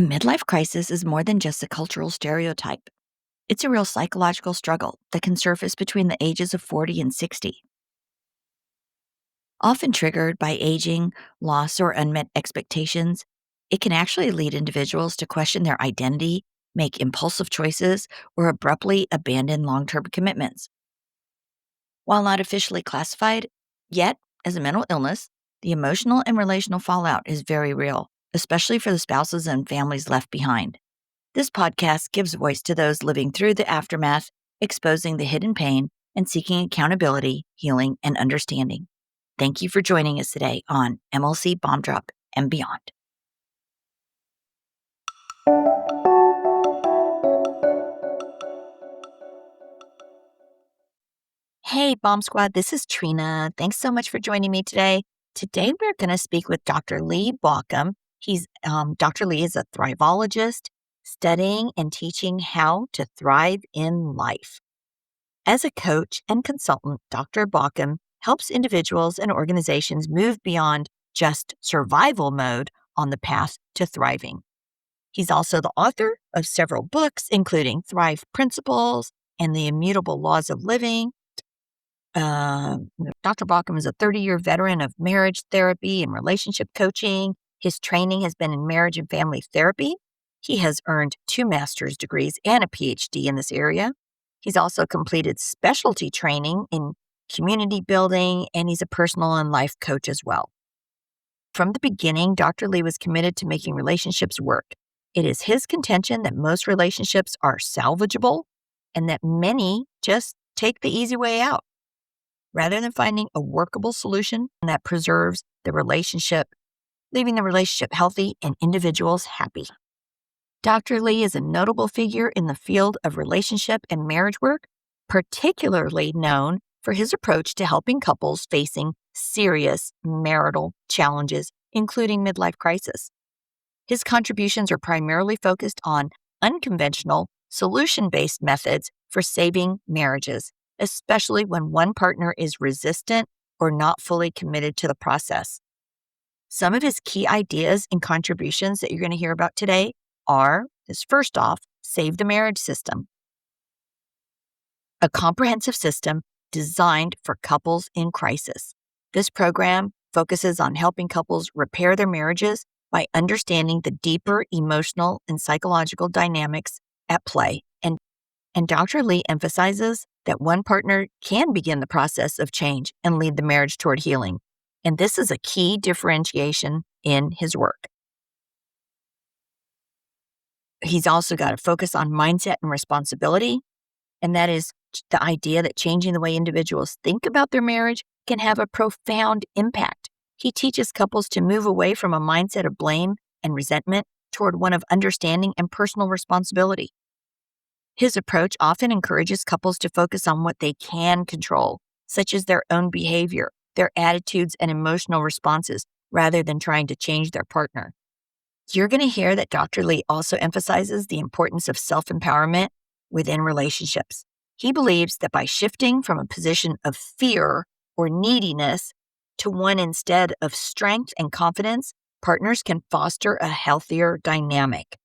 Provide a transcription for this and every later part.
A midlife crisis is more than just a cultural stereotype. It's a real psychological struggle that can surface between the ages of 40 and 60. Often triggered by aging, loss, or unmet expectations, it can actually lead individuals to question their identity, make impulsive choices, or abruptly abandon long term commitments. While not officially classified yet as a mental illness, the emotional and relational fallout is very real, especially for the spouses and families left behind. This podcast gives voice to those living through the aftermath, exposing the hidden pain, and seeking accountability, healing, and understanding. Thank you for joining us today on MLC Bomb Drop and Beyond. Hey, Bomb Squad, this is Trina. Thanks so much for joining me today. Today, we're going to speak with Dr. Lee Baucom. Dr. Lee is a thriveologist studying and teaching how to thrive in life. As a coach and consultant, Dr. Baucom helps individuals and organizations move beyond just survival mode on the path to thriving. He's also the author of several books, including Thrive Principles and The Immutable Laws of Living. Dr. Baucom is a 30-year veteran of marriage therapy and relationship coaching. His training has been in marriage and family therapy. He has earned 2 master's degrees and a PhD in this area. He's also completed specialty training in community building, and he's a personal and life coach as well. From the beginning, Dr. Lee was committed to making relationships work. It is his contention that most relationships are salvageable and that many just take the easy way out, rather than finding a workable solution that preserves the relationship, leaving the relationship healthy and individuals happy. Dr. Lee is a notable figure in the field of relationship and marriage work, particularly known for his approach to helping couples facing serious marital challenges, including midlife crisis. His contributions are primarily focused on unconventional, solution-based methods for saving marriages, especially when one partner is resistant or not fully committed to the process. Some of his key ideas and contributions that you're going to hear about today is first off, Save the Marriage System, a comprehensive system designed for couples in crisis. This program focuses on helping couples repair their marriages by understanding the deeper emotional and psychological dynamics at play. And Dr. Lee emphasizes that one partner can begin the process of change and lead the marriage toward healing. And this is a key differentiation in his work. He's also got a focus on mindset and responsibility, and that is the idea that changing the way individuals think about their marriage can have a profound impact. He teaches couples to move away from a mindset of blame and resentment toward one of understanding and personal responsibility. His approach often encourages couples to focus on what they can control, such as their own behavior, their attitudes, and emotional responses, rather than trying to change their partner. You're going to hear that Dr. Lee also emphasizes the importance of self-empowerment within relationships. He believes that by shifting from a position of fear or neediness to one instead of strength and confidence, partners can foster a healthier dynamic.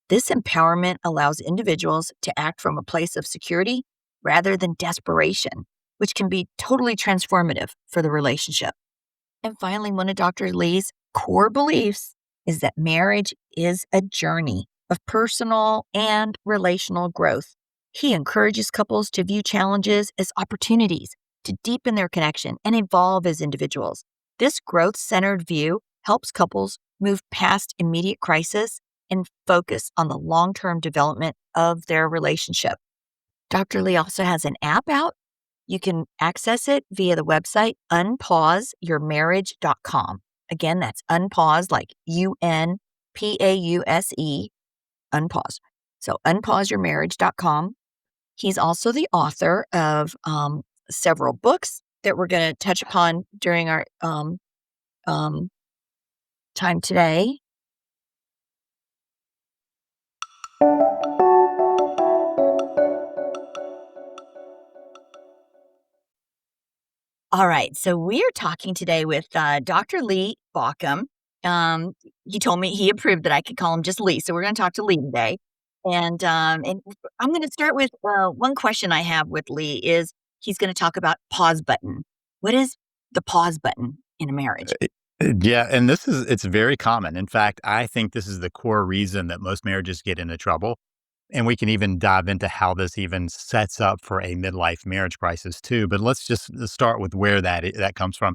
This empowerment allows individuals to act from a place of security rather than desperation, which can be totally transformative for the relationship. And finally, one of Dr. Lee's core beliefs is that marriage is a journey of personal and relational growth. He encourages couples to view challenges as opportunities to deepen their connection and evolve as individuals. This growth-centered view helps couples move past immediate crisis and focus on the long-term development of their relationship. Dr. Lee also has an app out. You can access it via the website unpauseyourmarriage.com. Again, that's unpause, like UNPAUSE, unpause. So unpauseyourmarriage.com. He's also the author of several books that we're going to touch upon during our time today. All right, so we are talking today with Dr. Lee Baucom. Um, he told me he approved that I could call him just Lee, so we're gonna talk to Lee today. And I'm gonna start with, one question I have with Lee is he's gonna talk about pause button. What is the pause button in a marriage? Yeah, and it's very common. In fact, I think this is the core reason that most marriages get into trouble. And we can even dive into how this even sets up for a midlife marriage crisis too. But let's just start with where that comes from.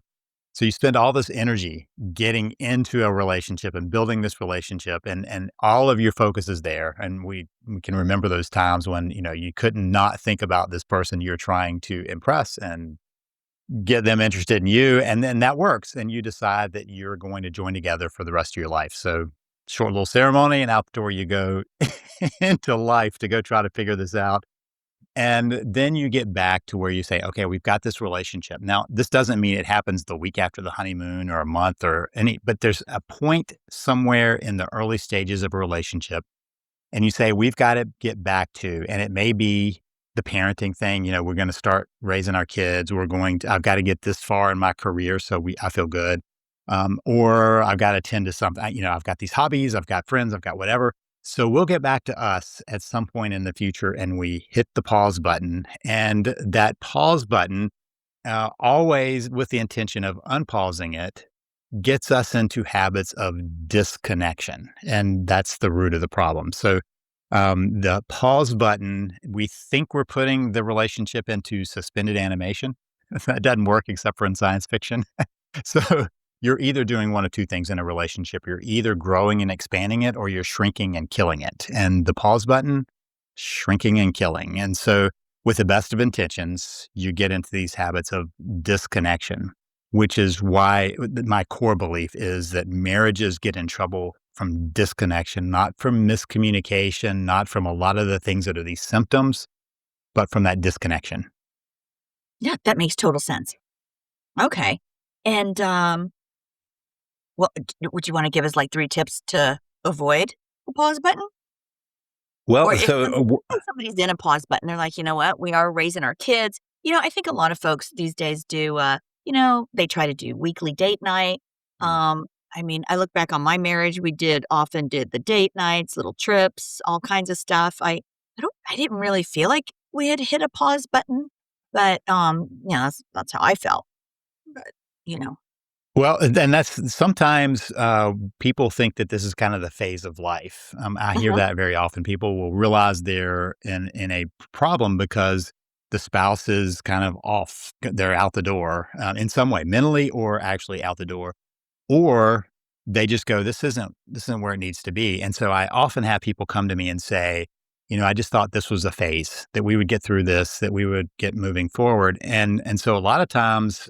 So you spend all this energy getting into a relationship and building this relationship, and all of your focus is there. And we can remember those times when you couldn't not think about this person you're trying to impress and get them interested in you, and then that works, and you decide that you're going to join together for the rest of your life. So, short little ceremony, and out the door you go into life to go try to figure this out. And then you get back to where you say, okay, we've got this relationship. Now, this doesn't mean it happens the week after the honeymoon or a month or any, but there's a point somewhere in the early stages of a relationship and you say, we've got to get back to, and it may be the parenting thing, we're going to start raising our kids. I've got to get this far in my career. So I feel good. Or I've got to tend to something, I've got these hobbies, I've got friends, I've got whatever. So we'll get back to us at some point in the future and we hit the pause button. And that pause button, always with the intention of unpausing it, gets us into habits of disconnection. And that's the root of the problem. So, the pause button, we think we're putting the relationship into suspended animation. That doesn't work except for in science fiction. So, you're either doing one of two things in a relationship. You're either growing and expanding it, or you're shrinking and killing it. And the pause button, shrinking and killing. And so, with the best of intentions, you get into these habits of disconnection, which is why my core belief is that marriages get in trouble from disconnection, not from miscommunication, not from a lot of the things that are these symptoms, but from that disconnection. Yeah, that makes total sense. Okay. And, would you wanna give us, like, 3 tips to avoid the pause button? Or Well, if so somebody's in a pause button, they're like, "You know what? We are raising our kids." I think a lot of folks these days do, they try to do weekly date night. I mean, I look back on my marriage, we often did the date nights, little trips, all kinds of stuff. I didn't really feel like we had hit a pause button, but, that's how I felt. But, you know Well, and that's sometimes people think that this is kind of the phase of life. I hear Mhm, that very often. People will realize they're in a problem because the spouse is kind of off. They're out the door in some way, mentally or actually out the door, or they just go, this isn't where it needs to be." And so I often have people come to me and say, I just thought this was a phase that we would get through this, that we would get moving forward, and so a lot of times.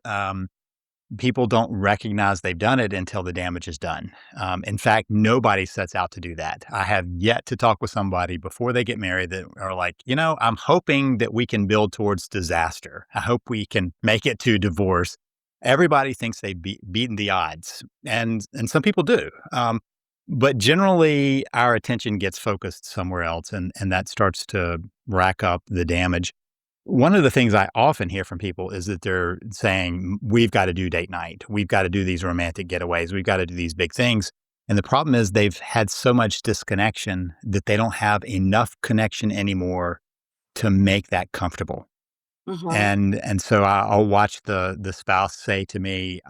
People don't recognize they've done it until the damage is done. In fact, nobody sets out to do that. I have yet to talk with somebody before they get married that are like, I'm hoping that we can build towards disaster. I hope we can make it to divorce. Everybody thinks they've beaten the odds, and some people do. But generally, our attention gets focused somewhere else, and that starts to rack up the damage. One of the things I often hear from people is that they're saying, we've got to do date night. We've got to do these romantic getaways. We've got to do these big things. And the problem is they've had so much disconnection that they don't have enough connection anymore to make that comfortable. mhm. And so I'll watch the spouse say to me,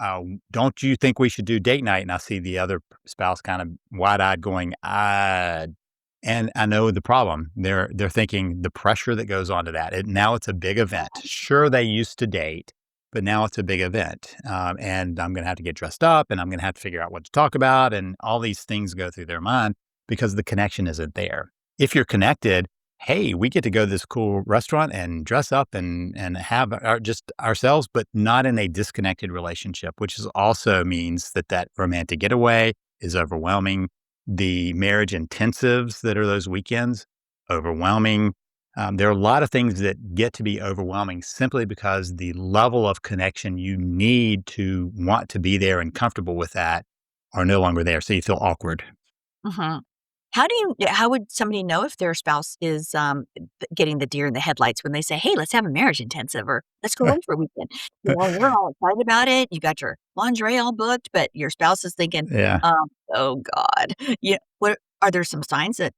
"Don't you think we should do date night?" And I see the other spouse kind of wide eyed going, "Ah." And I know the problem. They're thinking the pressure that goes onto that. Now it's a big event. Sure, they used to date, but now it's a big event, and I'm going to have to get dressed up, and I'm going to have to figure out what to talk about, and all these things go through their mind because the connection isn't there. If you're connected, hey, we get to go to this cool restaurant and dress up and have just ourselves, but not in a disconnected relationship, which also means that romantic getaway is overwhelming. The marriage intensives that are those weekends, overwhelming. There are a lot of things that get to be overwhelming simply because the level of connection you need to want to be there and comfortable with that are no longer there. So you feel awkward. Mhm. How would somebody know if their spouse is, getting the deer in the headlights when they say, "Hey, let's have a marriage intensive," or "Let's go away for a weekend." You're all excited about it, you got your lingerie all booked, but your spouse is thinking, Yeah. "Oh god." Yeah, what are there some signs that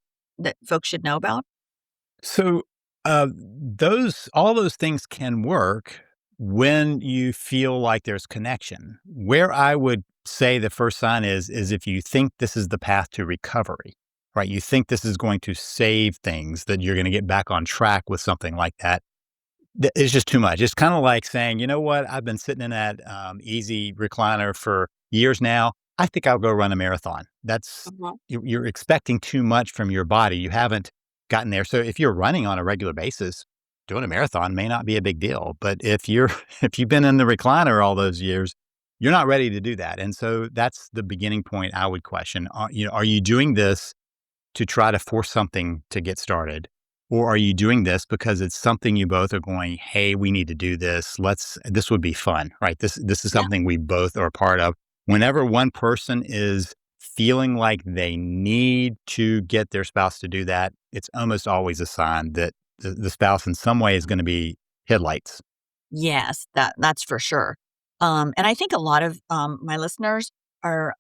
folks should know about? So, those all those things can work when you feel like there's connection. Where I would say the first sign is if you think this is the path to recovery, right? You think this is going to save things, that you're going to get back on track with something like that. It's just too much. It's kind of like saying, you know what? I've been sitting in that easy recliner for years now. I think I'll go run a marathon. Mhm. You're expecting too much from your body. You haven't gotten there. So if you're running on a regular basis, doing a marathon may not be a big deal. But if you're if you've been in the recliner all those years, you're not ready to do that. And so that's the beginning point I would question. Are you doing this to try to force something to get started? Or are you doing this because it's something you both are going, hey, we need to do this. This would be fun, right? This is Yeah. something we both are a part of. Whenever one person is feeling like they need to get their spouse to do that, it's almost always a sign that the spouse in some way is going to be headlights. Yes, that's for sure. And I think a lot of, my listeners are,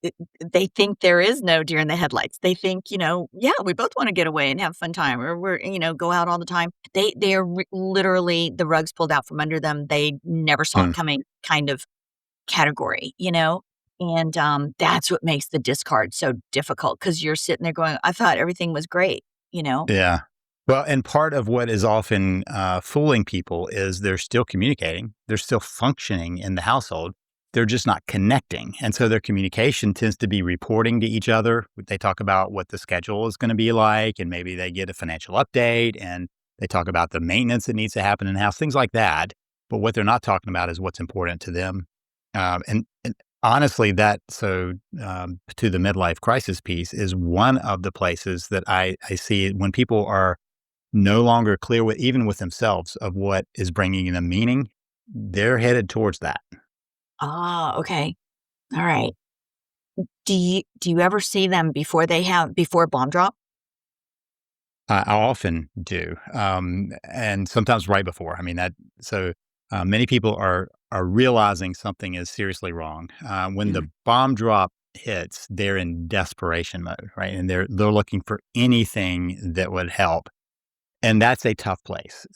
it they think there is no deer in the headlights. They think, "Yeah, we both wanna get away and have a fun time," or go out all the time. They are literally the rug's pulled out from under them. They never saw it Hmm. coming kind of category, you know? And, that's what makes the discard so difficult because 'cause you're sitting there going, "I thought everything was great," you know? Yeah. Well, and part of what is often fooling people is they're still communicating, they're still functioning in the household. They're just not connecting. And so their communication tends to be reporting to each other. They talk about what the schedule is going to be like, and maybe they get a financial update and they talk about the maintenance that needs to happen in the house, things like that. But what they're not talking about is what's important to them. And honestly, to the midlife crisis piece is one of the places that I see it when people are no longer clear with even with themselves of what is bringing them meaning, they're headed towards that. Ah, okay. Alright. Do you ever see them before bomb drop? I often do, and sometimes right before. I mean that so many people are realizing something is seriously wrong when the Mm, bomb drop hits. They're in desperation mode, right? And they're looking for anything that would help. And that's a tough place.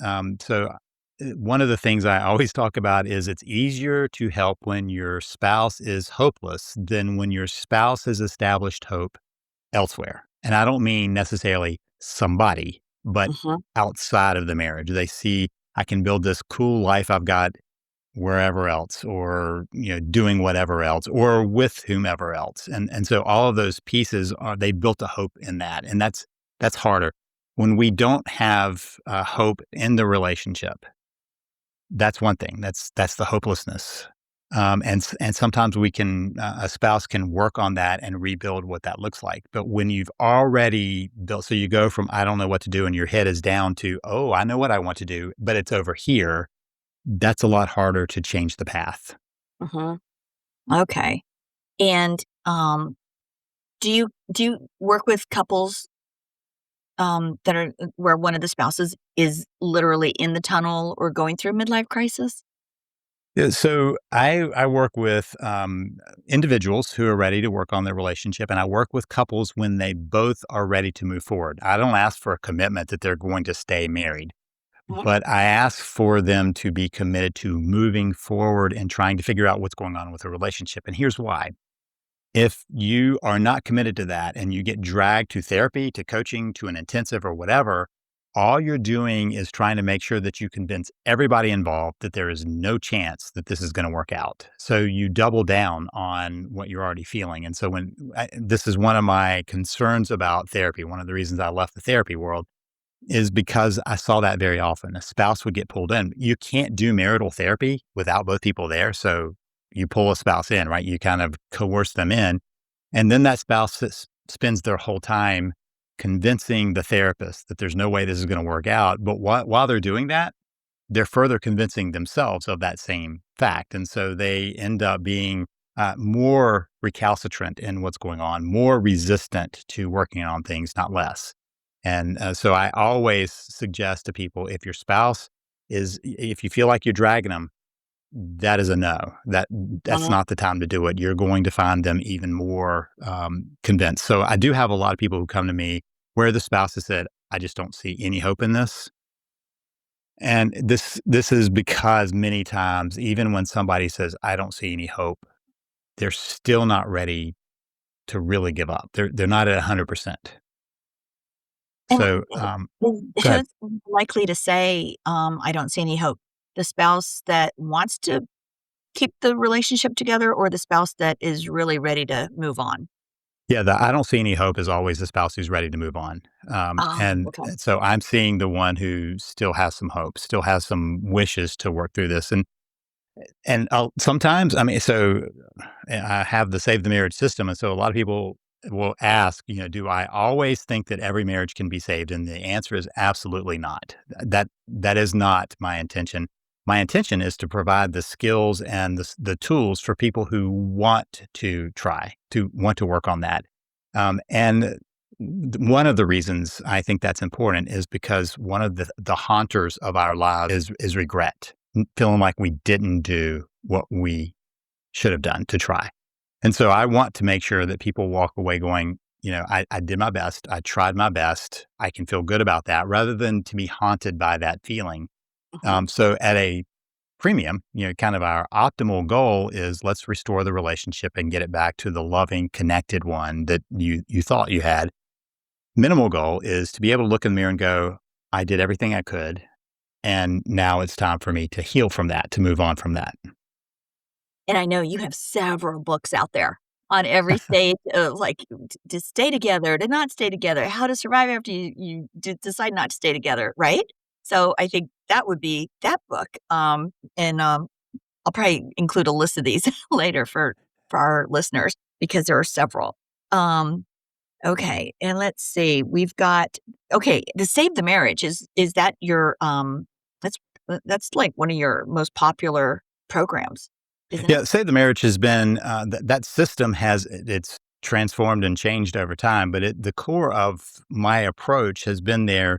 One of the things I always talk about is it's easier to help when your spouse is hopeless than when your spouse has established hope elsewhere. And I don't mean necessarily somebody, but mhm. outside of the marriage. They see I can build this cool life I've got wherever else, or doing whatever else, or with whomever else. And so all of those pieces are they built a hope in that, and that's harder when we don't have hope in the relationship. That's one thing. That's the hopelessness. And sometimes a spouse can work on that and rebuild what that looks like. But when you've already built, so you go from I don't know what to do, and your head is down to oh I know what I want to do, but it's over here. That's a lot harder to change the path. Mhm. Okay. And, do you work with couples, that are where one of the spouses is literally in the tunnel or going through a midlife crisis? Yeah, so I work with individuals who are ready to work on their relationship, and I work with couples when they both are ready to move forward. I don't ask for a commitment that they're going to stay married, Mhm, but I ask for them to be committed to moving forward and trying to figure out what's going on with the relationship. And here's why. If you are not committed to that and you get dragged to therapy, to coaching, to an intensive or whatever, all you're doing is trying to make sure that you convince everybody involved that there is no chance that this is going to work out. So you double down on what you're already feeling. And so this is one of my concerns about therapy, one of the reasons I left the therapy world is because I saw that very often. A spouse would get pulled in. You can't do marital therapy without both people there. So you pull a spouse in, right? You kind of coerce them in. And then that spends their whole time convincing the therapist that there's no way this is going to work out. But while they're doing that, they're further convincing themselves of that same fact. And so they end up being more recalcitrant in what's going on, more resistant to working on things, not less. And so I always suggest to people if your spouse if you feel like you're dragging them, that is a no. That's Mhm. not the time to do it. You're going to find them even more convinced. So I do have a lot of people who come to me where the spouse has said, "I just don't see any hope in this." And this is because many times, even when somebody says, "I don't see any hope," they're still not ready to really give up. They're not at 100%. And So, go ahead. who's likely to say, "I don't see any hope"? The spouse that wants to keep the relationship together or the spouse that is really ready to move on? Yeah, the I don't see any hope is always the spouse who's ready to move on. Okay. So I'm seeing the one who still has some hope, still has some wishes to work through this. And sometimes, I mean, so I have the Save the Marriage system. And so a lot of people will ask, do I always think that every marriage can be saved? And the answer is absolutely not. That is not my intention. My intention is to provide the skills and the tools for people who want to try, to want to work on that. And one of the reasons I think that's important is because one of the haunters of our lives is regret, feeling like we didn't do what we should have done to try. And so I want to make sure that people walk away going, I did my best. I tried my best. I can feel good about that rather than to be haunted by that feeling. Mhm. So at a premium, kind of our optimal goal is let's restore the relationship and get it back to the loving, connected one that you thought you had. Minimal goal is to be able to look in the mirror and go, I did everything I could. And now it's time for me to heal from that, to move on from that. And I know you have several books out there on every stage of, like, to stay together, to not stay together, how to survive after you decide not to stay together, right? So I think that would be that book, and, I'll probably include a list of these later for our listeners because there are several. Um, okay, and let's see, we've got okay, the Save the Marriage, is that your, that's that's, like, one of your most popular programs, isn't it? Yeah, Save the Marriage has been that system it's transformed and changed over time, but the core of my approach has been there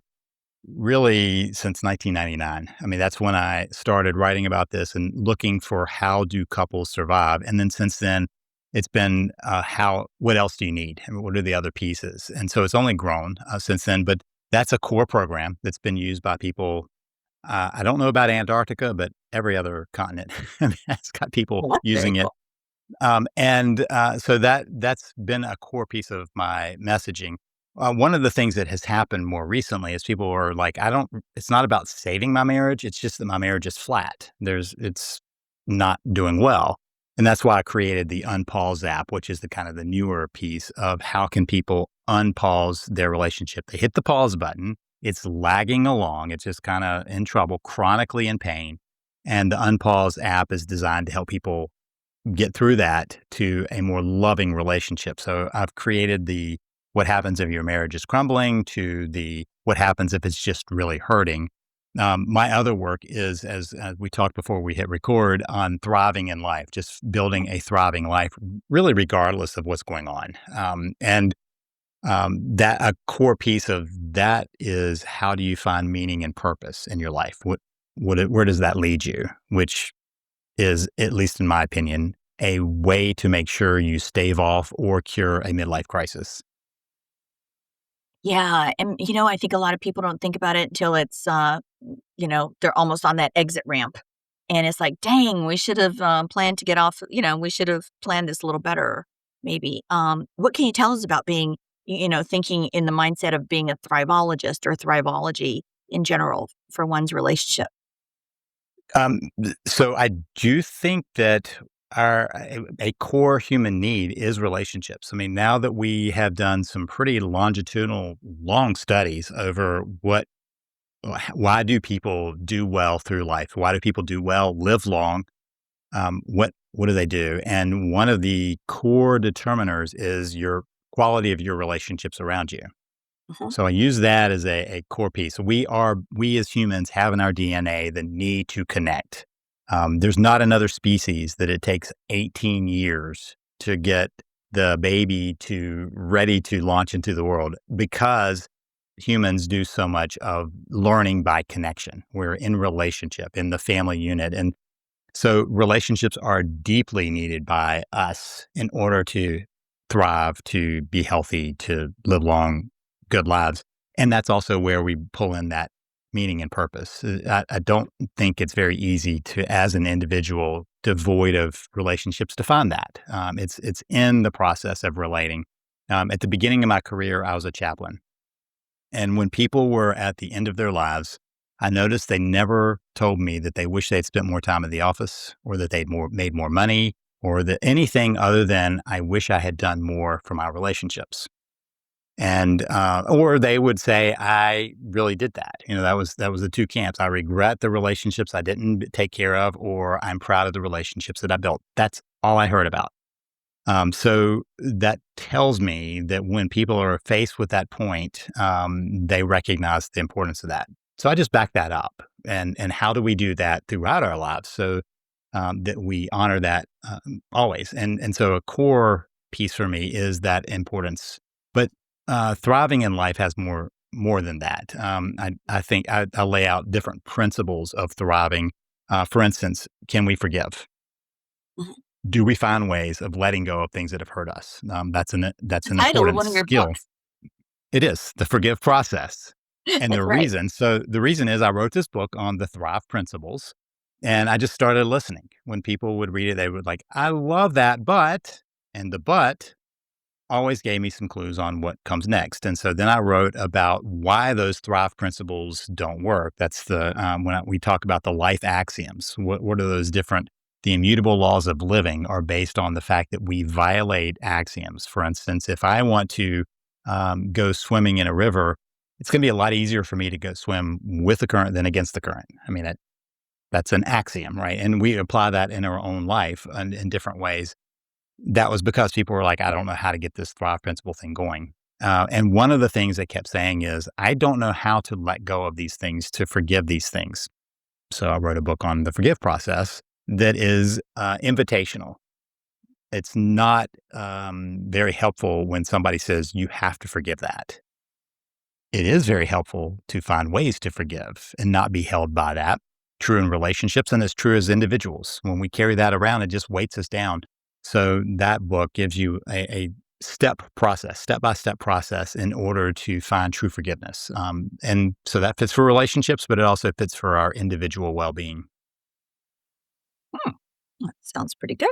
really since 1999. I mean, that's when I started writing about this and looking for how do couples survive, and then since then, it's been how what else do you need, and what are the other pieces, and so it's only grown since then. But that's a core program that's been used by people. I don't know about Antarctica, but every other continent has got people Well, that's very using it. cool. So that's been a core piece of my messaging. One of the things that has happened more recently is people are like, I don't, it's not about saving my marriage. It's just that my marriage is flat. It's not doing well. And that's why I created the Unpause app, which is the kind of the newer piece of how can people unpause their relationship. They hit the pause button. It's lagging along. It's just kind of in trouble, chronically in pain. And the Unpause app is designed to help people get through that to a more loving relationship. So I've created the what happens if your marriage is crumbling to the what happens if it's just really hurting. My other work is, as we talked before we hit record, on thriving in life, just building a thriving life, really regardless of what's going on. That a core piece of that is how do you find meaning and purpose in your life? Where does that lead you? Which is, at least in my opinion, a way to make sure you stave off or cure a midlife crisis. Yeah, and, I think a lot of people don't think about it until it's, they're almost on that exit ramp, and it's like, "Dang, we should have, planned to get off," "We should have planned this a little better," maybe. What can you tell us about being, thinking in the mindset of being a thriveologist or thriveology in general for one's relationship? So I do think that a core human need is relationships. I mean, now that we have done some pretty longitudinal, long studies over why do people do well through life? Why do people do well, live long? What do they do? And one of the core determiners is your quality of your relationships around you. Mhm. So I use that as a core piece. We as humans have in our DNA the need to connect. There's not another species that it takes 18 years to get the baby to ready to launch into the world because humans do so much of learning by connection. We're in relationship in the family unit. And so relationships are deeply needed by us in order to thrive, to be healthy, to live long, good lives. And that's also where we pull in that meaning and purpose. I don't think it's very easy to, as an individual devoid of relationships, to find that. It's in the process of relating. At the beginning of my career, I was a chaplain. And when people were at the end of their lives, I noticed they never told me that they wish they'd spent more time in the office or that they'd made more money or that anything other than I wish I had done more for my relationships. And or they would say I really did that. That was the two camps. I regret the relationships I didn't take care of, or I'm proud of the relationships that I built. That's all I heard about. So that tells me that when people are faced with that point, they recognize the importance of that. So I just back that up. And how do we do that throughout our lives so that we honor that always? And so a core piece for me is that importance. But thriving in life has more than that. I think I lay out different principles of thriving. For instance, can we forgive? Mhm. Do we find ways of letting go of things that have hurt us? That's The an title of important one of your skill. books. It is the forgive process. And That's right. the reason is I wrote this book on the Thrive principles, and I just started listening. When people would read it, they would like, I love that, but, and the but always gave me some clues on what comes next. And so then I wrote about why those Thrive principles don't work. That's we talk about the life axioms. What are those different? The immutable laws of living are based on the fact that we violate axioms. For instance, if I want to go swimming in a river, it's going to be a lot easier for me to go swim with the current than against the current. I mean, that's an axiom, right? And we apply that in our own life and in different ways. That was because people were like, I don't know how to get this Thrive principle thing going. And one of the things they kept saying is, I don't know how to let go of these things, to forgive these things. So I wrote a book on the forgive process that is invitational. It's not very helpful when somebody says, you have to forgive that. It is very helpful to find ways to forgive and not be held by that. True in relationships and as true as individuals. When we carry that around, it just weights us down. So that book gives you a step by step process in order to find true forgiveness. And so that fits for relationships, but it also fits for our individual well being. Hmm. That sounds pretty good.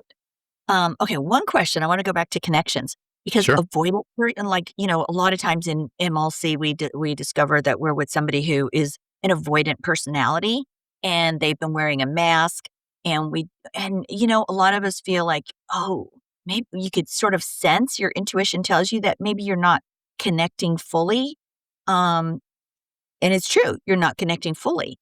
Okay, one question. I want to go back to connections because Sure. avoidant, and like a lot of times in MLC, we discover that we're with somebody who is an avoidant personality, and they've been wearing a mask, and a lot of us feel like, oh, maybe you could sort of sense your intuition tells you that maybe you're not connecting fully, um, and it's true, you're not connecting fully.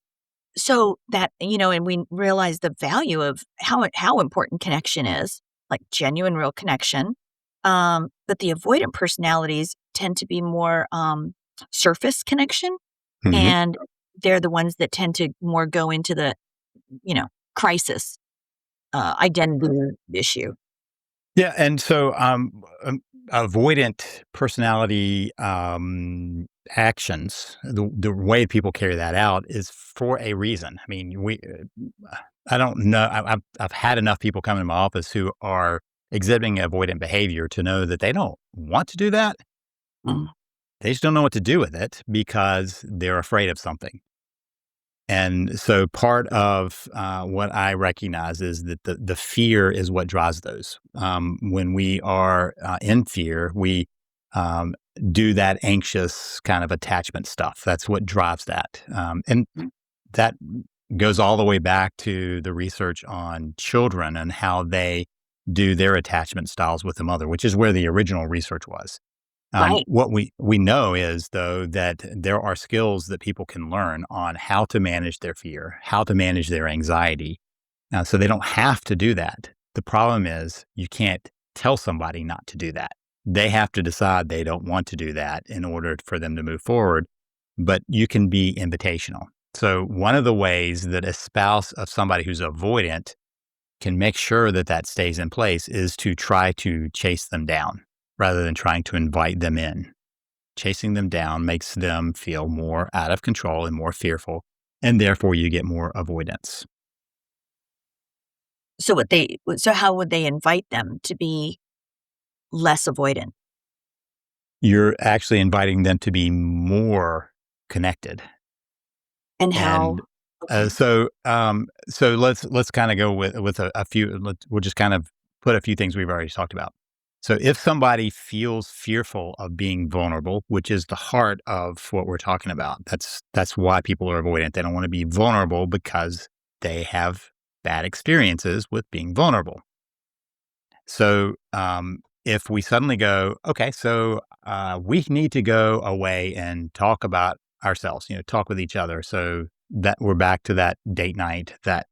So that, and we realize the value of how important connection is, like genuine, real connection. But the avoidant personalities tend to be more surface connection, hmm and they're the ones that tend to more go into the, you know, crisis identity issue. Yeah. And so avoidant personality actions, the way people carry that out is for a reason. I mean, I don't know. I've had enough people come into my office who are exhibiting avoidant behavior to know that they don't want to do that. Mm, They just don't know what to do with it because they're afraid of something. And so part of what I recognize is that the fear is what drives those. When we are in fear, we um, do that anxious kind of attachment stuff. That's what drives that. And mm, that goes all the way back to the research on children and how they do their attachment styles with the mother, which is where the original research was. right. What we know is, though, that there are skills that people can learn on how to manage their fear, how to manage their anxiety. So they don't have to do that. The problem is you can't tell somebody not to do that. They have to decide they don't want to do that in order for them to move forward. But you can be invitational. So, one of the ways that a spouse of somebody who's avoidant can make sure that that stays in place is to try to chase them down rather than trying to invite them in. Chasing them down makes them feel more out of control and more fearful, and therefore you get more avoidance. So how would they invite them to be less avoidant? You're actually inviting them to be more connected. And how And okay. so let's kind of go with a few. We'll just kind of put a few things we've already talked about. So if somebody feels fearful of being vulnerable, which is the heart of what we're talking about, that's why people are avoidant. They don't want to be vulnerable because they have bad experiences with being vulnerable. So if we suddenly go, okay, so we need to go away and talk about ourselves, talk with each other. So that we're back to that date night, that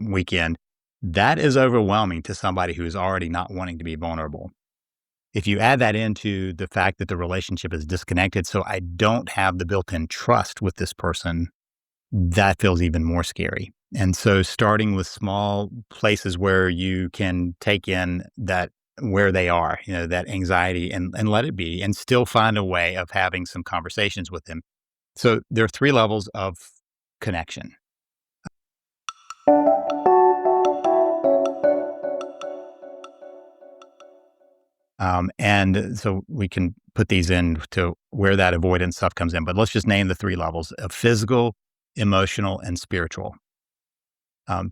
weekend. That is overwhelming to somebody who's already not wanting to be vulnerable. If you add that into the fact that the relationship is disconnected, so I don't have the built in trust with this person, that feels even more scary. And so starting with small places where you can take in that where they are, that anxiety and let it be and still find a way of having some conversations with them. So there are three levels of connection. And so we can put these in to where that avoidance stuff comes in, but let's just name the three levels of physical, emotional, and spiritual.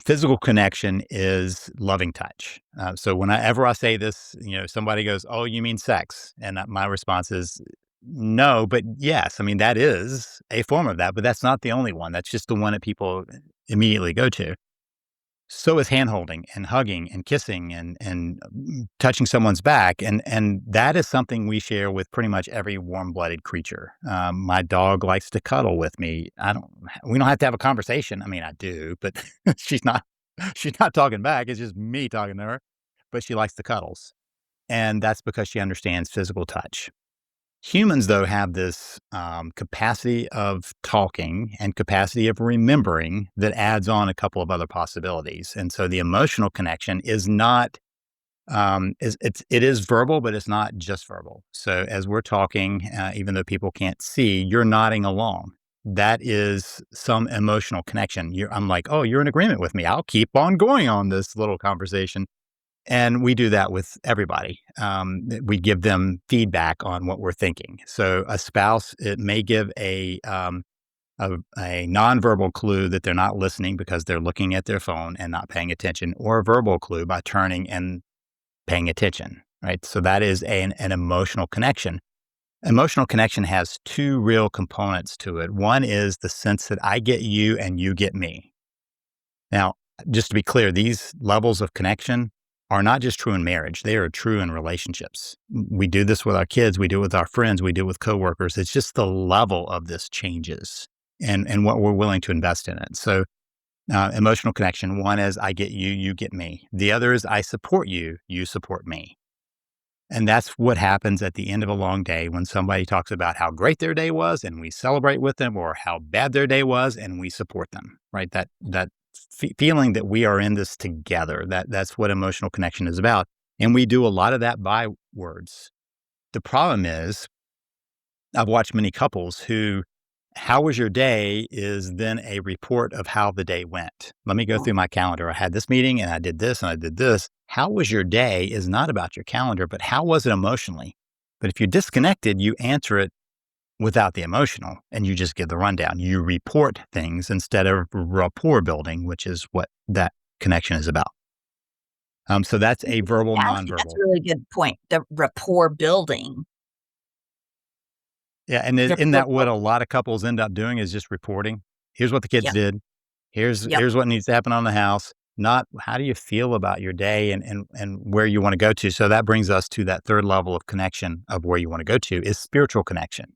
Physical connection is loving touch. So whenever I say this, somebody goes, "Oh, you mean sex?" And my response is, "No, but yes. I mean that is a form of that, but that's not the only one. That's just the one that people immediately go to." So is hand-holding and hugging and kissing and touching someone's back, and that is something we share with pretty much every warm-blooded creature. My dog likes to cuddle with me. We don't have to have a conversation. I mean, I do, but she's not she's not talking back. It's just me talking to her, but she likes the cuddles, and that's because she understands physical touch. Humans, though, have this capacity of talking and capacity of remembering that adds on a couple of other possibilities. And so the emotional connection is not it is verbal, but it's not just verbal. So as we're talking, even though people can't see, you're nodding along. That is some emotional connection. I'm like, oh, you're in agreement with me. I'll keep on going on this little conversation, and we do that with everybody. We give them feedback on what we're thinking. So a spouse, it may give a nonverbal clue that they're not listening because they're looking at their phone and not paying attention, or a verbal clue by turning and paying attention. Right. So that is an emotional connection. Emotional connection has two real components to it. One is the sense that I get you and you get me. Now, just to be clear, these levels of connection are not just true in marriage, they are true in relationships. We do this with our kids, we do it with our friends, we do it with coworkers. It's just the level of this changes and what we're willing to invest in it. So, emotional connection, one is I get you, you get me. The other is I support you, you support me. And that's what happens at the end of a long day when somebody talks about how great their day was and we celebrate with them, or how bad their day was and we support them, right? That feeling that we are in this together, that's what emotional connection is about. And we do a lot of that by words. The problem is I've watched many couples who, how was your day is then a report of how the day went. Let me go Oh, through my calendar. I had this meeting and I did this and I did this. How was your day is not about your calendar, but how was it emotionally? But if you're disconnected, you answer it without the emotional and you just give the rundown. You report things instead of rapport building, which is what that connection is about. So that's a verbal yeah, actually, that's a nonverbal. really good point. The rapport building. Yeah, and isn't Rapport that what a building. lot of couples end up doing is just reporting? Here's what the kids Yep, did. yep. Here's what needs to happen on the house. Not how do you feel about your day and where you want to go to. So that brings us to that third level of connection of where you want to go to is spiritual connection.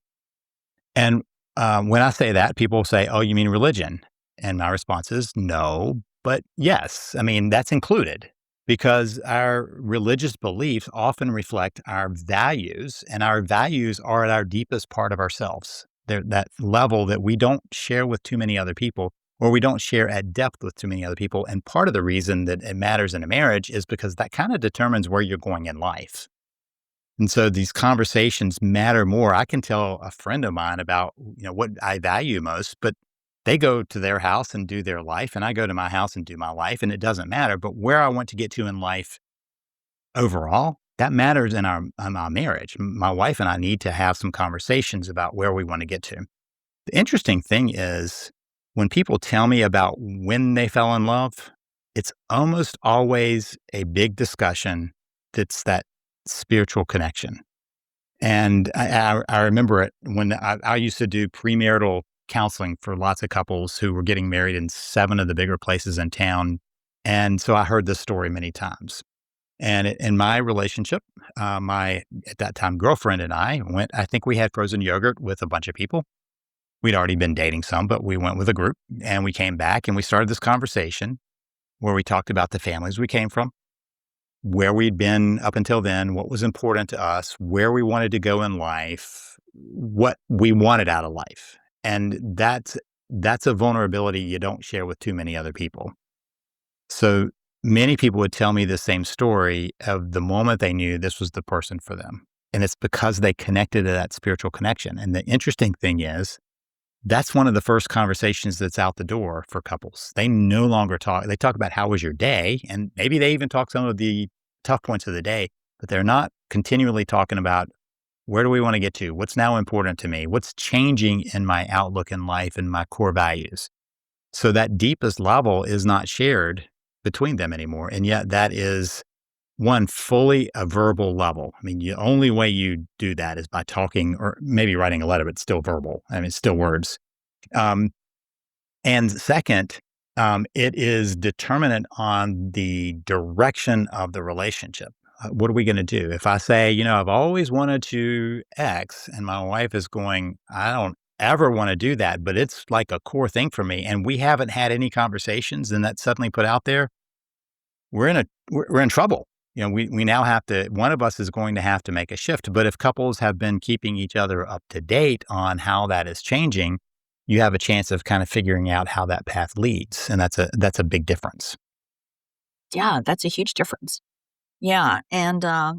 And when I say that, people say, "Oh, you mean religion?" And my response is no, but yes. I mean that's included because our religious beliefs often reflect our values, and our values are at our deepest part of ourselves. that level that we don't share with too many other people, or we don't share at depth with too many other people. And part of the reason that it matters in a marriage is because that kind of determines where you're going in life. And so these conversations matter more. I can tell a friend of mine about, what I value most, but they go to their house and do their life, and I go to my house and do my life, and it doesn't matter. But where I want to get to in life overall, that matters in our marriage. My wife and I need to have some conversations about where we want to get to. The interesting thing is when people tell me about when they fell in love, it's almost always a big discussion that's that spiritual connection. And I remember it when I used to do premarital counseling for lots of couples who were getting married in 7 of the bigger places in town. And so I heard this story many times. And in my relationship, my, at that time, girlfriend and I think we had frozen yogurt with a bunch of people. We'd already been dating some, but we went with a group and we came back and we started this conversation where we talked about the families we came from, where we'd been up until then, what was important to us, where we wanted to go in life, what we wanted out of life. And that's a vulnerability you don't share with too many other people. So many people would tell me the same story of the moment they knew this was the person for them. And it's because they connected to that spiritual connection. And the interesting thing is, that's one of the first conversations that's out the door for couples. They no longer talk. They talk about how was your day, and maybe they even talk some of the tough points of the day, but they're not continually talking about where do we want to get to? What's now important to me? What's changing in my outlook in life and my core values? So that deepest level is not shared between them anymore. And yet that is one fully a verbal level. I mean, the only way you do that is by talking or maybe writing a letter, but it's still verbal. I mean, it's still words. And second, it is determinant on the direction of the relationship. What are we going to do? If I say, I've always wanted to X, and my wife is going, I don't ever want to do that, but it's like a core thing for me, and we haven't had any conversations, and that's suddenly put out there, we're in trouble. We now have to, one of us is going to have to make a shift. But if couples have been keeping each other up to date on how that is changing, you have a chance of kind of figuring out how that path leads. And that's a big difference. Yeah, that's a huge difference. Yeah, and, I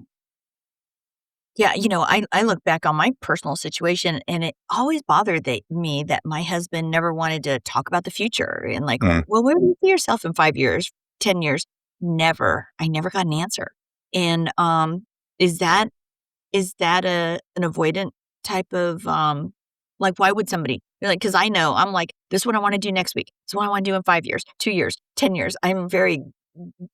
look back on my personal situation, and it always bothered me that my husband never wanted to talk about the future and like, Mm. "Well, where do you see yourself in 5 years, 10 years?" Never. I never got an answer. And, is that an avoidant type of, like, why would somebody like, because I know, I'm like, "This is what I wanna do next week. This is what I wanna do in 5 years, 2 years, 10 years." I'm very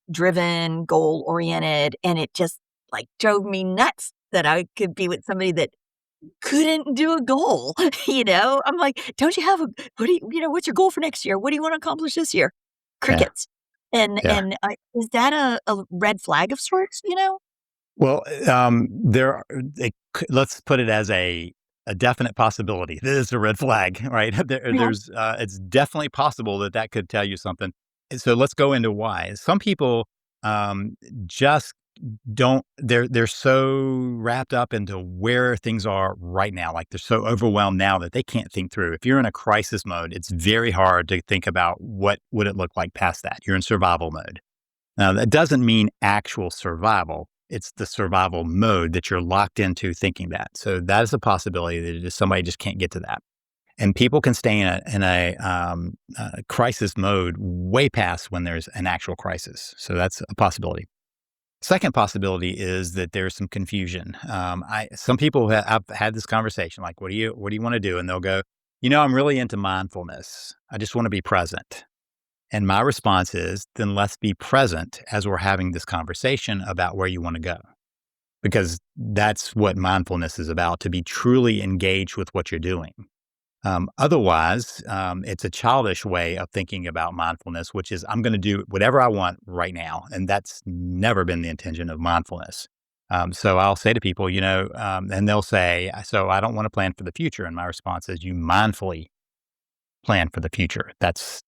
driven, goal-oriented, and it just, like, drove me nuts that I could be with somebody that couldn't do a goal, I'm like, "Don't you have a what's your goal for next year? What do you wanna accomplish this year?" Yeah. Crickets. And Yeah. and, is that a red flag of sorts? Well, there are, let's put it as a definite possibility. This is a red flag, right? Yeah. It's definitely possible that that could tell you something. And so let's go into why. Some people just don't. They're so wrapped up into where things are right now. Like they're so overwhelmed now that they can't think through. If you're in a crisis mode, it's very hard to think about what would it look like past that. You're in survival mode. Now, that doesn't mean actual survival. It's the survival mode that you're locked into thinking that. So that is a possibility that somebody just can't get to that. And people can stay in a crisis mode way past when there's an actual crisis. So that's a possibility. Second possibility is that there's some confusion. Some people I've had this conversation, like, what do you want to do? And they'll go, I'm really into mindfulness. I just want to be present. And my response is, then let's be present as we're having this conversation about where you want to go. Because that's what mindfulness is about, to be truly engaged with what you're doing. Otherwise, it's a childish way of thinking about mindfulness, which is I'm going to do whatever I want right now. And that's never been the intention of mindfulness. So I'll say to people, and they'll say, so I don't want to plan for the future. And my response is, you mindfully plan for the future. That's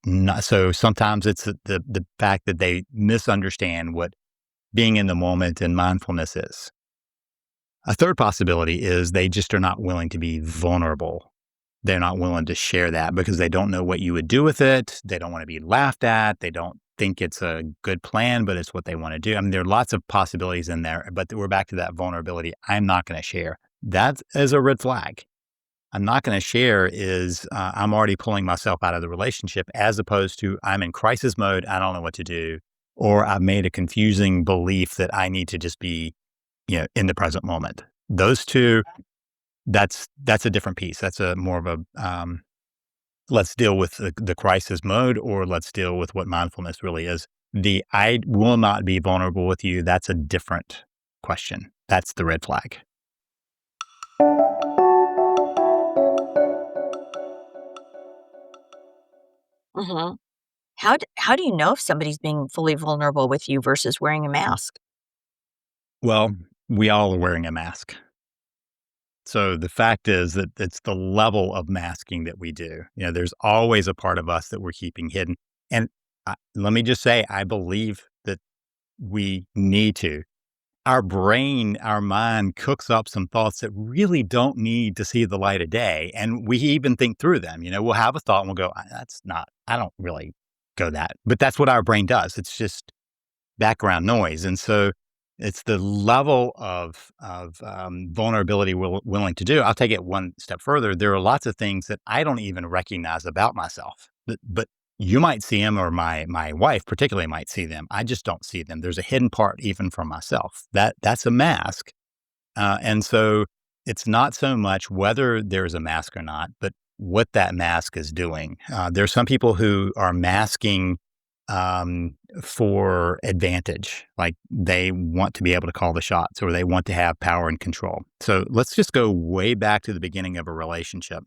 not so. Sometimes it's the fact that they misunderstand what being in the moment and mindfulness is. A third possibility is they just are not willing to be vulnerable. They're not willing to share that because they don't know what you would do with it. They don't want to be laughed at. They don't think it's a good plan, but it's what they want to do. I mean, there are lots of possibilities in there, but we're back to that vulnerability. I'm not going to share. That is a red flag. I'm not going to share is I'm already pulling myself out of the relationship as opposed to I'm in crisis mode. I don't know what to do. Or I've made a confusing belief that I need to just be, in the present moment. Those two, that's a different piece. That's a more of a let's deal with the crisis mode, or let's deal with what mindfulness really is. The I will not be vulnerable with you. That's a different question. That's the red flag. Mhm. How do you know if somebody's being fully vulnerable with you versus wearing a mask? Well, we all are wearing a mask. So the fact is that it's the level of masking that we do. There's always a part of us that we're keeping hidden. And let me just say, I believe that we need to. Our brain, our mind cooks up some thoughts that really don't need to see the light of day. And we even think through them. We'll have a thought and we'll go, I don't really go that. But that's what our brain does. It's just background noise. And so it's the level of vulnerability we're willing to do. I'll take it one step further. There are lots of things that I don't even recognize about myself, but you might see them, or my wife particularly might see them. I just don't see them. There's a hidden part even from myself. That's a mask, and so it's not so much whether there's a mask or not, but what that mask is doing. There are some people who are masking for advantage. Like they want to be able to call the shots, or they want to have power and control. So let's just go way back to the beginning of a relationship.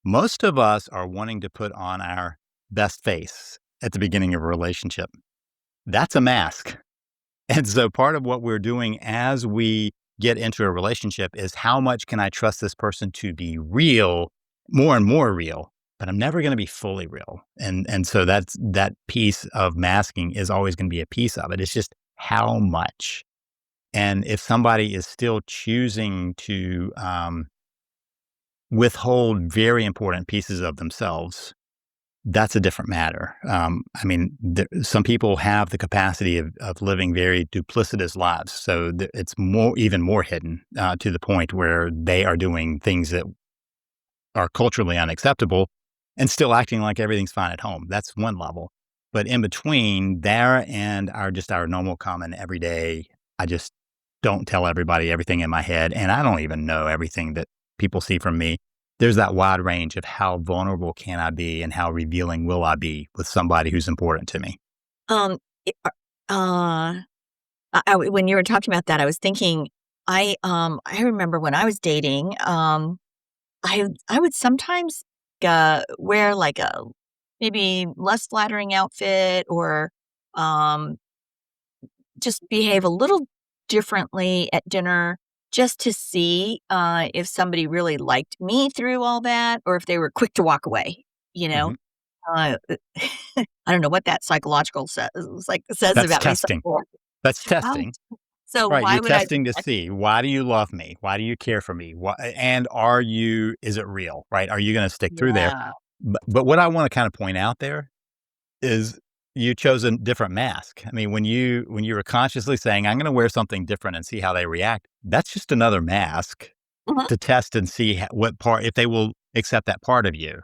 Most of us are wanting to put on our best face at the beginning of a relationship. That's a mask. And so part of what we're doing as we get into a relationship is how much can I trust this person to be real, more and more real, but I'm never going to be fully real. And so that piece of masking is always going to be a piece of it. It's just how much. And if somebody is still choosing to withhold very important pieces of themselves, that's a different matter. I mean, some people have the capacity of living very duplicitous lives. So it's even more hidden to the point where they are doing things that are culturally unacceptable and still acting like everything's fine at home. That's one level. But in between there and our normal common everyday, I just don't tell everybody everything in my head. And I don't even know everything that people see from me. There's that wide range of how vulnerable can I be and how revealing will I be with somebody who's important to me. Um, it when you were talking about that, I was thinking, I remember when I was dating, I would sometimes, wear, like, a maybe less flattering outfit, or, um, just behave a little differently at dinner just to see, if somebody really liked me through all that, or if they were quick to walk away, you know? Mhm. Uh, I don't know what that psychological says That's about me. testing. That's Oh, testing. so Right, why you're would I do testing to that? see, why do you love me? Why do you care for me? And is it real, right? Are you gonna stick through there? Yeah. But what I wanna kinda point out there is you chose a different mask. I mean, when you were consciously saying, "I'm gonna wear something different and see how they react," that's just another mask Mhm, to test and see what part if they will accept that part of you.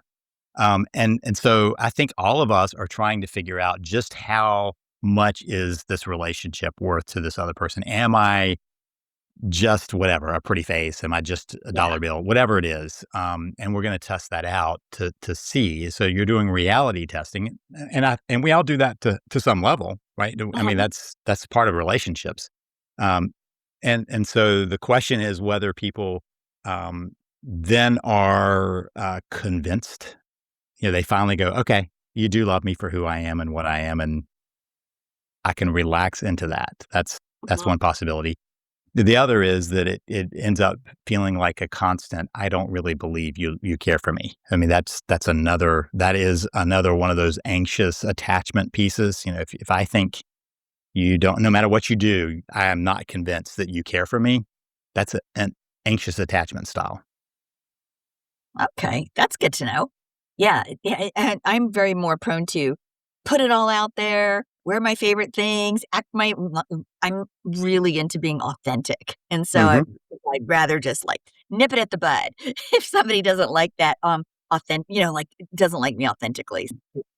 And so I think all of us are trying to figure out just how much is this relationship worth to this other person? Am I just whatever, a pretty face? Am I just a yeah, dollar bill? Whatever it is. And we're going to test that out to see. So you're doing reality testing, and we all do that to some level, right? I mean, mhm, that's part of relationships. Um, and so the question is whether people then are convinced. They finally go, okay, you do love me for who I am and what I am, and I can relax into that. That's mhm, one possibility. The other is that it ends up feeling like a constant, "I don't really believe you care for me." I mean, that is another one of those anxious attachment pieces. If I think you don't no matter what you do, I am not convinced that you care for me, That's an anxious attachment style. Okay, that's good to know. Yeah, yeah, and I'm very more prone to put it all out there, wear my favorite things, I'm really into being authentic, and so Hmm. I'd rather just, like, nip it at the bud. If somebody doesn't like that, like, doesn't like me authentically,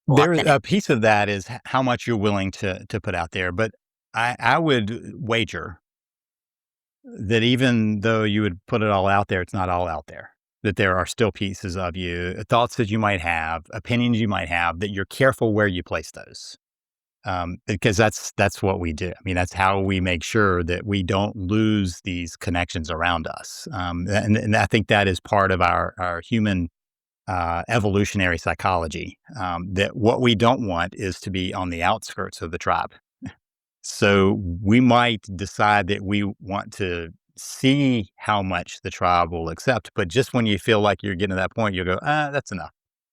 well, There, authentic. a piece of that is how much you're willing to put out there. But I would wager that even though you would put it all out there, it's not all out there. That there are still pieces of you, thoughts that you might have, opinions you might have, that you're careful where you place those. Because that's what we do. I mean, that's how we make sure that we don't lose these connections around us. And I think that is part of our human evolutionary psychology. That what we don't want is to be on the outskirts of the tribe. So we might decide that we want to see how much the tribe will accept, but just when you feel like you're getting to that point, you'll go, that's enough.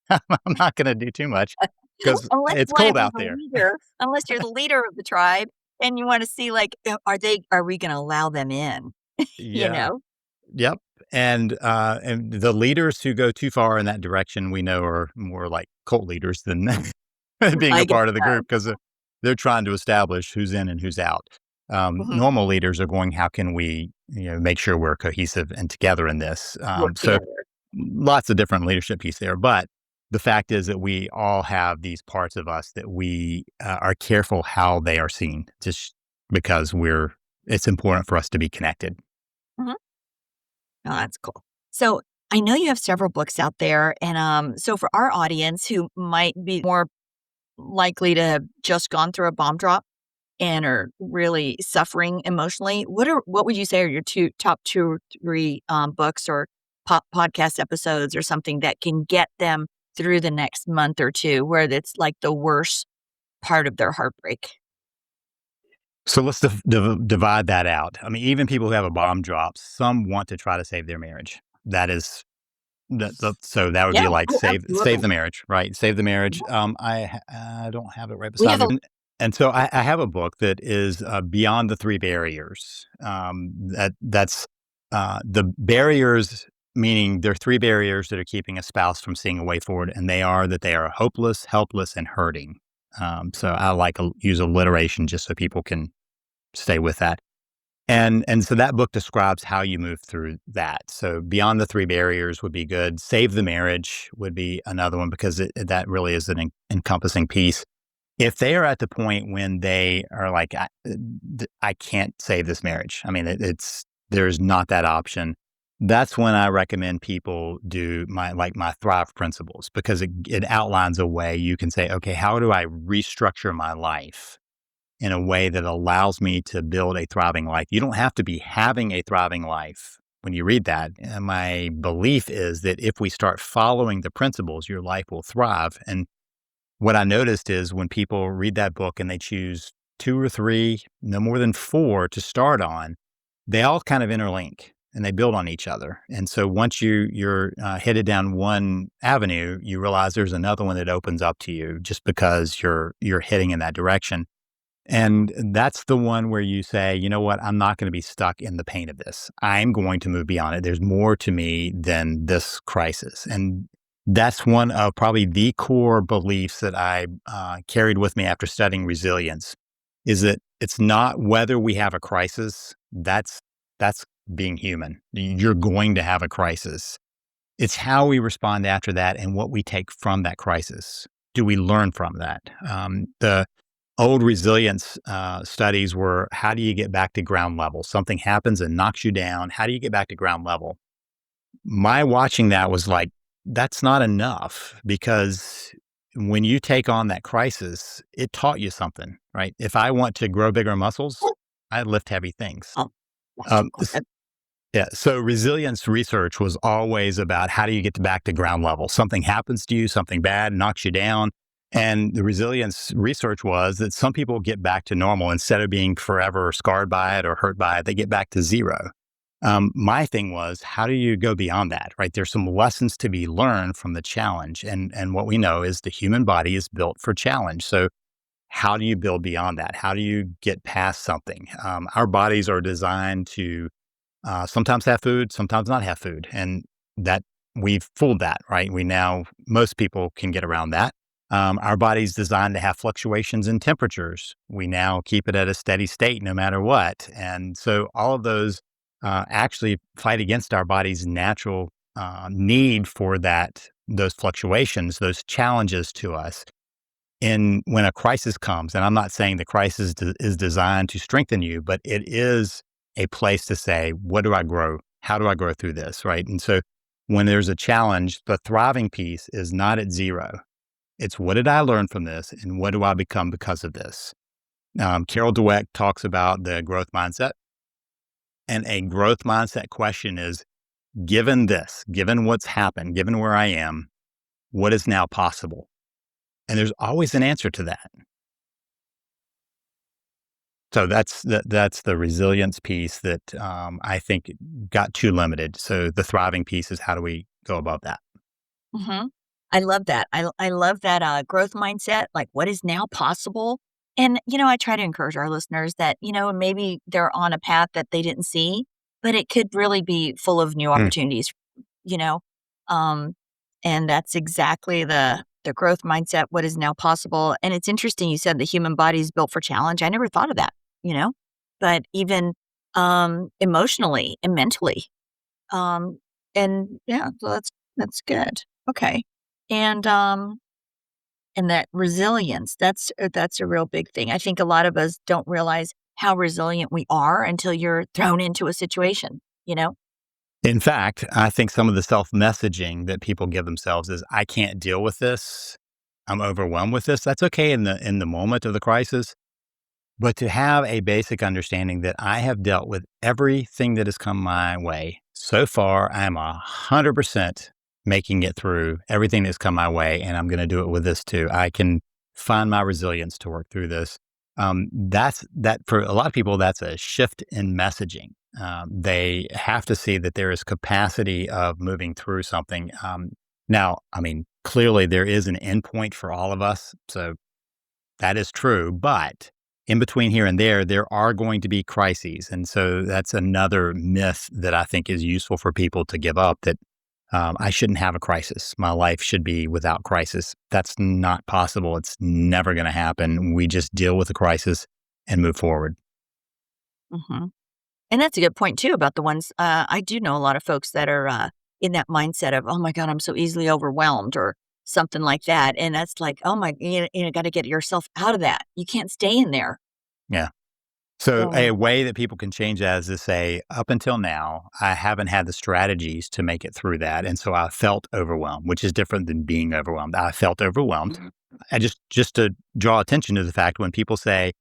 I'm not going to do too much because Unless it's you wanna cold be out the there. leader unless you're the leader of the tribe and you wanna see, like, are we gonna allow them in, you Yeah. know? Yep. And the leaders who go too far in that direction, we know are more like cult leaders than being I a guess part of the so. group because they're trying to establish who's in and who's out. Mhm. Normal leaders are going, how can we, make sure we're cohesive and together in this? Work So together. lots of different leadership piece there, but the fact is that we all have these parts of us that we are careful how they are seen, just because it's important for us to be connected. Mhm. Oh, that's cool. So, I know you have several books out there, and, so for our audience who might be more likely to have just gone through a bomb drop and are really suffering emotionally, what would you say are your top 2 or 3, books or podcast episodes or something that can get them through the next month or 2 where it's, like, the worst part of their heartbreak? So let's divide that out. I mean, even people who have a bomb drop, some want to try to save their marriage. That is so that would Yeah. be like Oh, save absolutely. the marriage, right? Save the marriage. Yeah. I don't have it right We beside have me. a And so I have a book that is Beyond the Three Barriers. That's the barriers, meaning there are three barriers that are keeping a spouse from seeing a way forward, and they are hopeless, helpless, and hurting. So I like use alliteration just so people can stay with that. And so that book describes how you move through that. So beyond the three barriers would be good. Save the marriage would be another one because that really is an encompassing piece. If they are at the point when they are like, I can't save this marriage. I mean, there's not that option. That's when I recommend people do my Thrive principles because it outlines a way you can say, okay, how do I restructure my life in a way that allows me to build a thriving life? You don't have to be having a thriving life when you read that. And my belief is that if we start following the principles, your life will thrive. And what I noticed is when people read that book and they choose two or three, no more than four to start on, they all kind of interlink and they build on each other. And so once you're headed down one avenue, you realize there's another one that opens up to you just because you're heading in that direction. And that's the one where you say, you know what, I'm not going to be stuck in the pain of this. I'm going to move beyond it. There's more to me than this crisis. And that's one of probably the core beliefs that I carried with me after studying resilience is that it's not whether we have a crisis. That's being human. You're going to have a crisis. It's how we respond after that and what we take from that crisis. Do we learn from that? The old resilience studies were how do you get back to ground level? Something happens and knocks you down. How do you get back to ground level? My watching that was like, that's not enough because when you take on that crisis, it taught you something, right? If I want to grow bigger muscles, I lift heavy things. oh, that's Um, cool. yeah. So resilience research was always about how do you get back to ground level? Something happens to you, something bad knocks you down. And the resilience research was that some people get back to normal instead of being forever scarred by it or hurt by it, they get back to zero. My thing was, how do you go beyond that, right? There's some lessons to be learned from the challenge. And what we know is the human body is built for challenge. So how do you build beyond that? How do you get past something? Our bodies are designed to sometimes have food, sometimes not have food. And that we've fooled that, right? Most people can get around that. Our body's designed to have fluctuations in temperatures. We now keep it at a steady state no matter what. And so all of those actually fight against our body's natural need for those fluctuations, those challenges to us. And when a crisis comes, and I'm not saying the crisis is designed to strengthen you, but it is a place to say, what do I grow? How do I grow through this? Right. And so when there's a challenge, the thriving piece is not at zero. It's what did I learn from this and what do I become because of this? Carol Dweck talks about the growth mindset. And a growth mindset question is given this, given what's happened, given where I am, what is now possible? And there's always an answer to that. So that's the resilience piece that I think got too limited. So the thriving piece is how do we go above that? Mhm. I love that. I love that, growth mindset, like, what is now possible? And, I try to encourage our listeners that, maybe they're on a path that they didn't see, but it could really be full of new Mm. opportunities, you know? Um, and that's exactly the growth mindset, what is now possible. And it's interesting you said the human body is built for challenge. I never thought of that, you know? But even, emotionally and mentally, um, and yeah, so that's good. Okay. And, um, and that resilience, that's a real big thing. I think a lot of us don't realize how resilient we are until you're thrown into a situation, you know? In fact, I think some of the self messaging that people give themselves is, I can't deal with this. I'm overwhelmed with this. That's okay in the moment of the crisis. But to have a basic understanding that I have dealt with everything that has come my way so far, I'm 100% making it through everything that's come my way, and I'm going to do it with this too. I can find my resilience to work through this. That's that for a lot of people. That's a shift in messaging. They have to see that there is capacity of moving through something. Now, I mean, clearly there is an endpoint for all of us, so that is true, but in between here and there are going to be crises. And so that's another myth that I think is useful for people to give up that I shouldn't have a crisis. My life should be without crisis. That's not possible. It's never going to happen. We just deal with the crisis and move forward. Mhm. And that's a good point too about the ones, I do know a lot of folks that are, in that mindset of, "Oh my god, I'm so easily overwhelmed," or something like that, and that's like, "Oh my," gotta get yourself out of that. You can't stay in there. Yeah. So So a way that people can change that is to say, up until now, I haven't had the strategies to make it through that. And so I felt overwhelmed, which is different than being overwhelmed. I felt overwhelmed. Mhm. I just to draw attention to the fact when people say,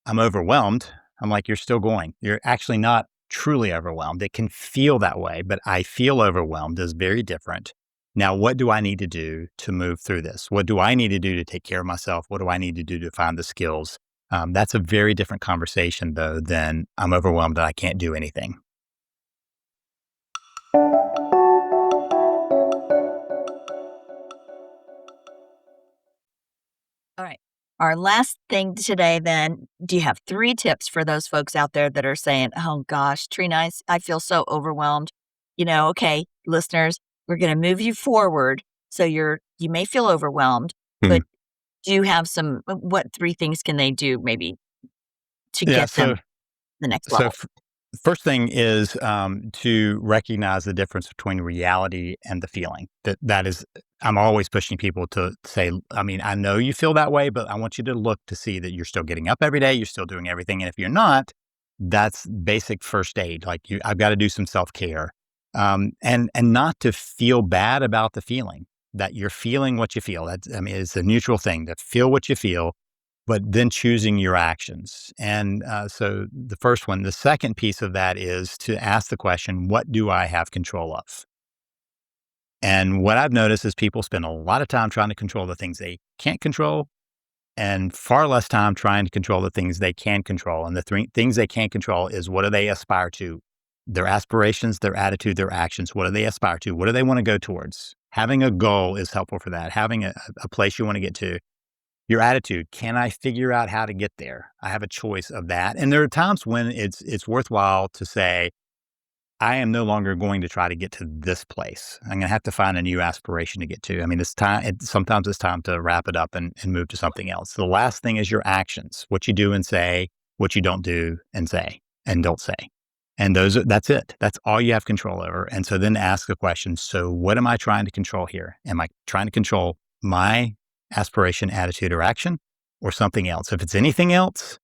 I'm overwhelmed, I'm like, you're still going. You're actually not truly overwhelmed. It can feel that way, but I feel overwhelmed is very different. Now, what do I need to do to move through this? What do I need to do to take care of myself? What do I need to do to find the skills? That's a very different conversation, though, than I'm overwhelmed and I can't do anything. Alright. Our last thing today then, do you have 3 tips for those folks out there that are saying, "Oh gosh, Trina, I feel so overwhelmed." Okay, listeners, we're gonna move you forward, so you may feel overwhelmed, Hmm. but do you have some what 3 things can they do maybe to Yeah. get them So, to the next so level? f- first thing is to recognize the difference between reality and the feeling. That is, I'm always pushing people to say, I mean, I know you feel that way, but I want you to look to see that you're still getting up every day, you're still doing everything, and if you're not, that's basic first aid. Like I've got to do some self care, and not to feel bad about the feeling that you're feeling what you feel. That's I mean, it's a neutral thing to feel what you feel but then choosing your actions. And so the first one, the second piece of that is to ask the question, what do I have control of? And what I've noticed is people spend a lot of time trying to control the things they can't control and far less time trying to control the things they can control. And the things they can't control is what do they aspire to? Their aspirations, their attitude, their actions. What do they aspire to? What do they want to go towards? Having a goal is helpful for that. Having a place you want to get to your attitude, can I figure out how to get there? I have a choice of that. And there are times when it's worthwhile to say, I am no longer going to try to get to this place. I'm going to have to find a new aspiration to get to. I mean, sometimes it's time to wrap it up and move to something else. The last thing is your actions, what you do and say, what you don't do and say and don't say. And that's it. That's all you have control over. And so then ask the question, so what am I trying to control here? Am I trying to control my aspiration, attitude, or action, or something else? If it's anything else,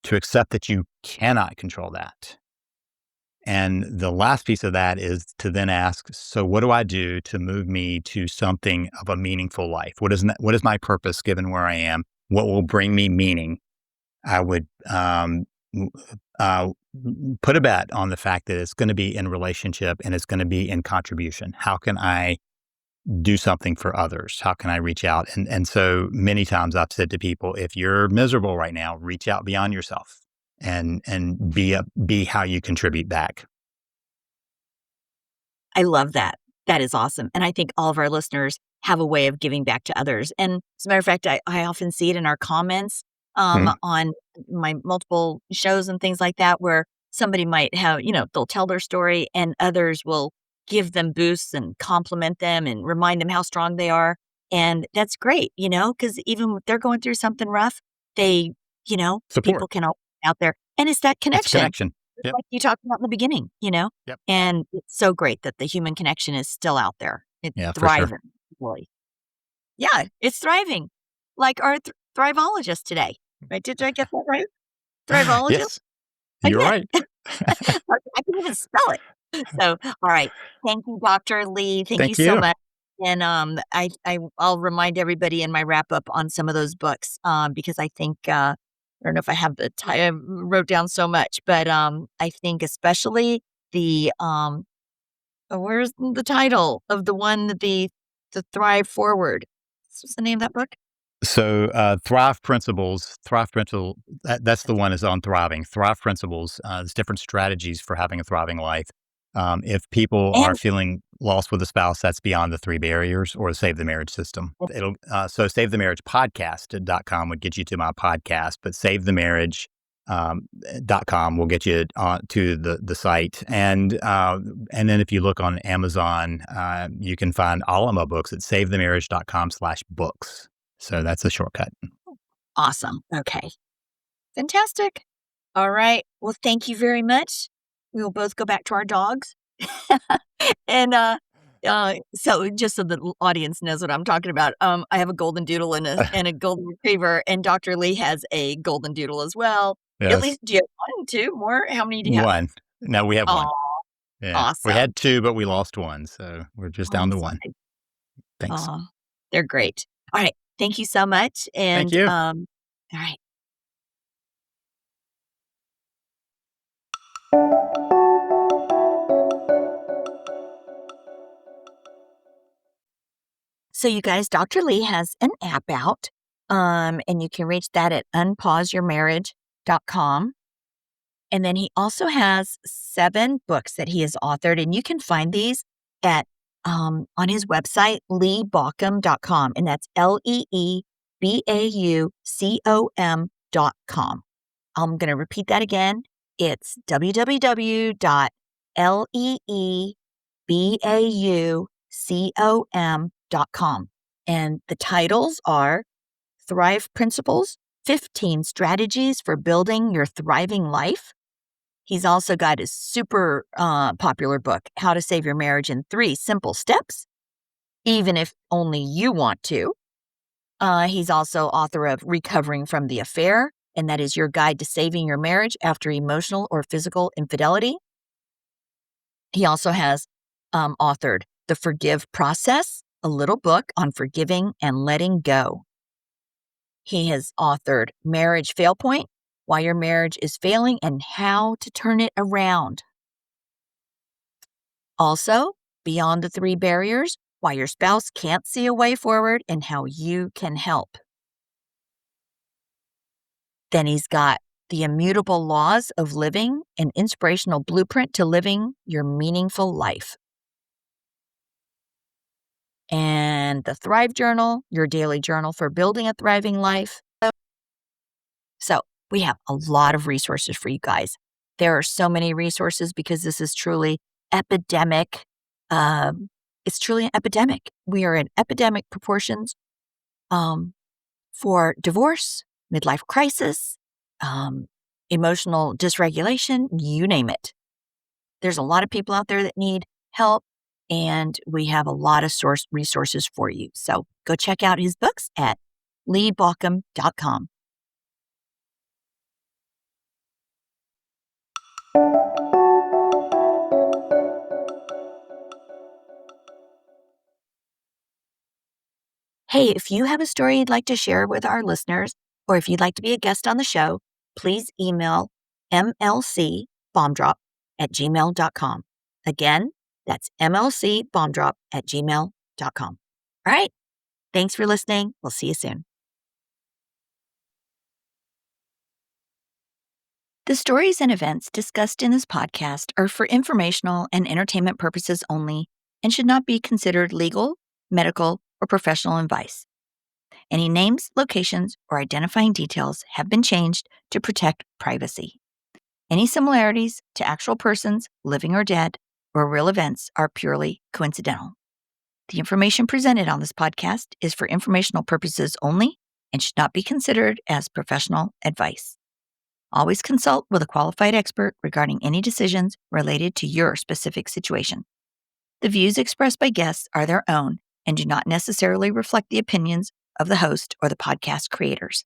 to accept that you cannot control that. And the last piece of that is to then ask, so what do I do to move me to something of a meaningful life? What is my purpose given where I am? What will bring me meaning? I would put a bet on the fact that it's going to be in relationship and it's going to be in contribution. How can I do something for others? How can I reach out? And so many times I've said to people, if you're miserable right now, reach out beyond yourself and be how you contribute back. I love that. That is awesome. And I think all of our listeners have a way of giving back to others. And as a matter of fact, I often see it in our comments Mhm. on my multiple shows and things like that, where somebody might have, they'll tell their story and others will give them boosts and compliment them and remind them how strong they are. And that's great, because even if they're going through something rough, they, Support. people can all out there. And it's that It's a connection, connection. Yep. like you talked about in the beginning. Yep. And it's so great that the human connection is still out there. It's Yeah, for sure. thriving, really. Yeah, it's thriving, like our thriveologist today, right? Did I get that right? Thriveologist? Yes, I you're did. right. I can even spell it. So, all right. Thank you, Dr. Lee. Thank you Thank so you. much. And I'll remind everybody in my wrap up on some of those books because I think I don't know if I have the time. I wrote down so much, but I think especially the where's the title of the one that the Thrive Forward? What's the name of that book? So, Thrive Principle, that's the one is on thriving. Thrive Principles, there's different strategies for having a thriving life. If people are And feeling lost with a spouse, that's beyond the three barriers or Save the Marriage system. So Save the Marriage podcast.com would get you to my podcast, but Save the Marriage .com will get you to the site. And then if you look on Amazon, you can find all of my books at savethemarriage.com/books. So that's a shortcut. awesome. Okay. Fantastic. All right. Well, thank you very much. We will both go back to our dogs. And so just so the audience knows what I'm talking about, I have a golden doodle and a golden retriever, and Dr. Lee has a golden doodle as well. At Yes. least, do you have one, two more? How many do you have? One. No, we have one. Oh, Yeah. We awesome. had two, but we lost one. So we're just Oh, down I'm to one. sorry. Thanks. Oh, they're great. All right. Thank you so much. Thank And you. all right. So you guys, Dr. Lee has an app out, and you can reach that at unpauseyourmarriage.com. And then he also has 7 books that he has authored, and you can find these at on his website, leebaucom.com, and that's leebaucom.com. I'm going to repeat that again. It's www.leebaucom.com. And the titles are Thrive Principles, 15 Strategies for Building Your Thriving Life. He's also got his super popular book, How to Save Your Marriage in 3 Simple Steps, even if only you want to. He's also author of Recovering from the Affair, and that is your guide to saving your marriage after emotional or physical infidelity. He also has authored The Forgive Process, a little book on forgiving and letting go. He has authored Marriage Fail Point, Why Your Marriage is Failing and How to Turn It Around. Also, Beyond the 3 Barriers, Why Your Spouse Can't See a Way Forward and How You Can Help. Then he's got The Immutable Laws of Living, an inspirational blueprint to living your meaningful life. And the Thrive Journal, your daily journal for building a thriving life. So we have a lot of resources for you guys. There are so many resources because this is truly epidemic. It's truly an epidemic. We are in epidemic proportions for divorce, midlife crisis, um, emotional dysregulation, you name it. There's a lot of people out there that need help, and we have a lot of resources for you. So go check out his books at leebaucom.com. Hey, if you have a story you'd like to share with our listeners, or if you'd like to be a guest on the show, please email mlcbombdrop@gmail.com. Again, that's mlcbombdrop@gmail.com. All right. Thanks for listening. We'll see you soon. The stories and events discussed in this podcast are for informational and entertainment purposes only and should not be considered legal, medical, or professional advice. Any names, locations, or identifying details have been changed to protect privacy. Any similarities to actual persons, living or dead, or real events are purely coincidental. The information presented on this podcast is for informational purposes only and should not be considered as professional advice. Always consult with a qualified expert regarding any decisions related to your specific situation. The views expressed by guests are their own and do not necessarily reflect the opinions of the host or the podcast creators.